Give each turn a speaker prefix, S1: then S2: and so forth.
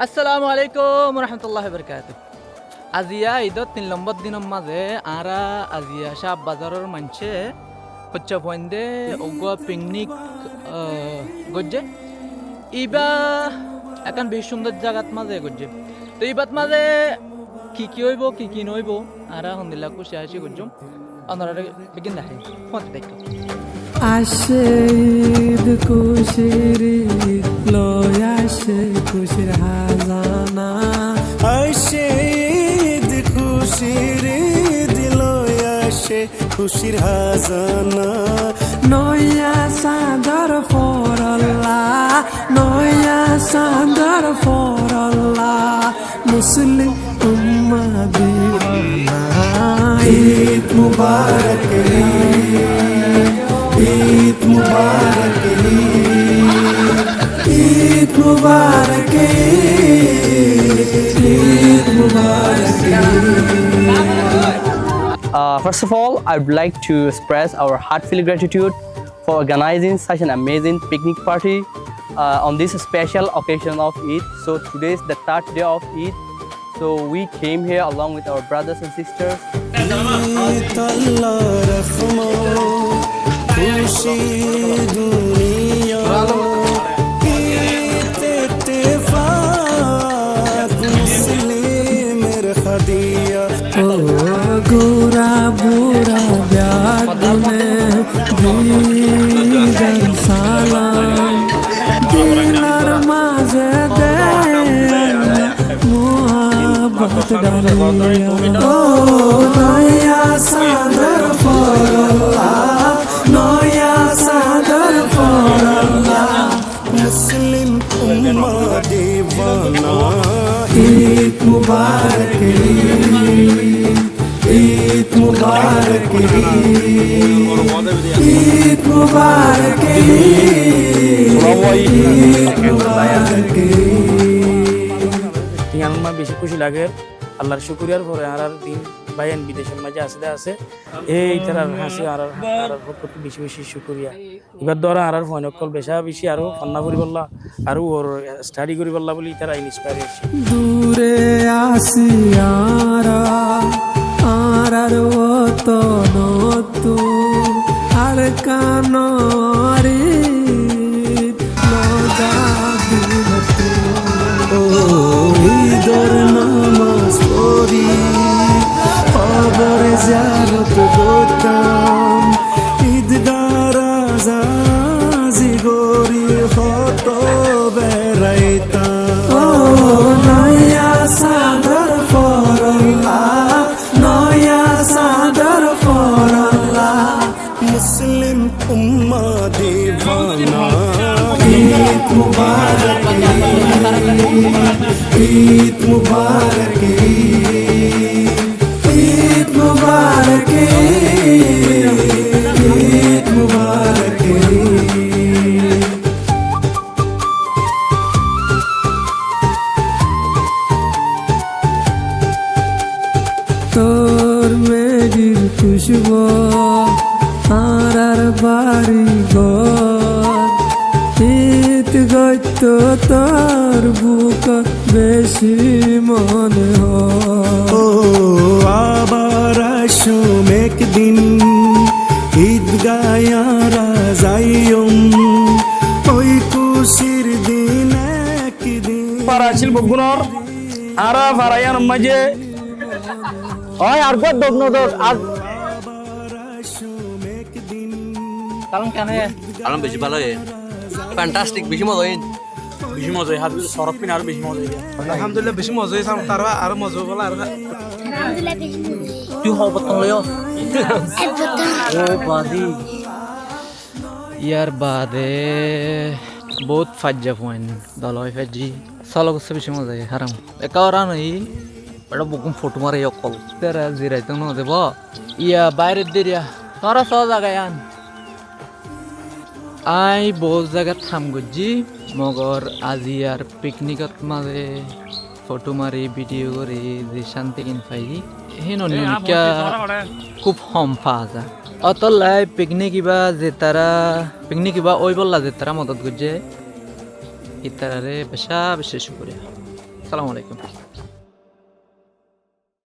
S1: আসসালামু আলাইকুম রহমতুল্লাহ বরকাত। আজিয়া ঈদত 3 নম্বর দিনের মাঝে আরা আজিয়া শাহ বাজারের মানছে হচ্ছে পয়েন্টে ওগো পিকনিক গজ্জে ইবা এখন বেশ সুন্দর জায়গাত মাঝে গজ্জে। তো ইবাত মাঝে কি হইব কি নইব আরা আলহামদুলিল্লাহ খুশি আসি গজ্জম আপনারা বিগিন দেখে ফোন দেখো
S2: আসে ঈদ খুশির ঈদ লয় আসে খুশির হাজানা
S3: আসে ঈদ খুশির ঈদ লয় আসে খুশির হাজানা
S2: নয়া সাদর ফরল্লা নয়া সাদর ফরল্লা মুসলিম উম্মা দিওয়ানা
S3: ঈদ মুবারক ঈদ মুবারক ঈদ মুবারক ঈদ মুবারক
S4: First of all, I would like to express our heartfelt gratitude for organizing such an amazing picnic party on this special occasion of Eid. So today is the third day of Eid. So we came here along with our brothers and sisters.
S3: Eid আল্লাহ রহমত খুশি দুনিয়া ঈদ ইত্তেফাক মুসলিমের খাদিয়া
S2: ও গোরা বুড়া ব্যাগুনে দিদার সালাম দিলার মাঝে দে মোহাব্বত dahlia ও নয়া সাদর ফরল্লা নয়া সাদর ফরল্লা
S3: মুসলিম উম্মা দিওয়ানা
S2: ঈদ মুবারক
S3: ঈদ মুবারক
S2: ঈদ মুবারক ঈদ মুবারক
S5: আমার বেশি খুশি লাগে আল্লাহর শুকরিয়ার পরে আর দিন বাইন বিদেশের মাঝে আছে এই তার হাসি আর বেশি বেশি শুকরিয়া এবার ধরা আর ফোন কল বেশি আরো ফান্না করি বললা আর ওর স্টাডি করি বললা বলি তারা ইন্সপায়ার
S2: দূরে আসি আর তো নতু আর কানরি লজা দিলতু
S3: ও ঈদের নামাজ পড়ি খবর জিয়ারত করতাম ঈদগার আজাজি গরি হত বেড়াইতাম
S2: ও নয়া সাদর ফরল্লা নয়া সাদর ফরল্লা
S3: মুসলিম উম্মা দিওয়ানা
S2: ঈদ মুবারক
S3: ঈদ মুবারক
S2: ঈদ মুবারক ঈদ মুবারক তোর মেঘির খুশবু আর বাড়ি ঘর ঈদ গত তোর বুক বেশি মনে হয়
S3: ও আবার আসুম একদিন ঈদগায়ারা যাইম ওই খুশির দিন একদিন
S5: পারাছিল বগুনর আরা ফারায়ান মাঝে
S4: ওই আর কত দোক নদক আর
S3: আবার আসুম একদিন
S1: কারণ কেন
S6: আলম বেশি ভালো ফ্যান্টাস্টিক বেশি মজা হয়
S5: বেশি মজা হয় সরফ পিন আর বেশি মজা হয়
S7: আলহামদুলিল্লাহ বেশি মজা হয়েছে তার আর মজা বলা আর
S1: তুই হব তলয় ও বাদি ইয়ার বাদে বহুত ফাজ্জা পয়েন্ট দলয় ফাজি চলো করছে বেশি মজা হয় হারাম একা ওরা নই এটা বকুম ফটো মারে অকল তারা জিরাইতে ন দেব ইয়া বাইরের দেরিয়া তোরা সহ জায়গায় আন আই বহুত জায়গাত খাম গজি মগর আজি আর পিকনিকত মাঝে ফটো মারি ভিডিও করে যে শান্তি কিন পাই হেন খুব হম পাওয়া যায় অতলাই পিকনিক কিবা যে তারা পিকনিক কিবা ওই বললা যে তারা মদত করছে ইতারে বেশা বেশি শুকরিয়া। আসসালামু আলাইকুম।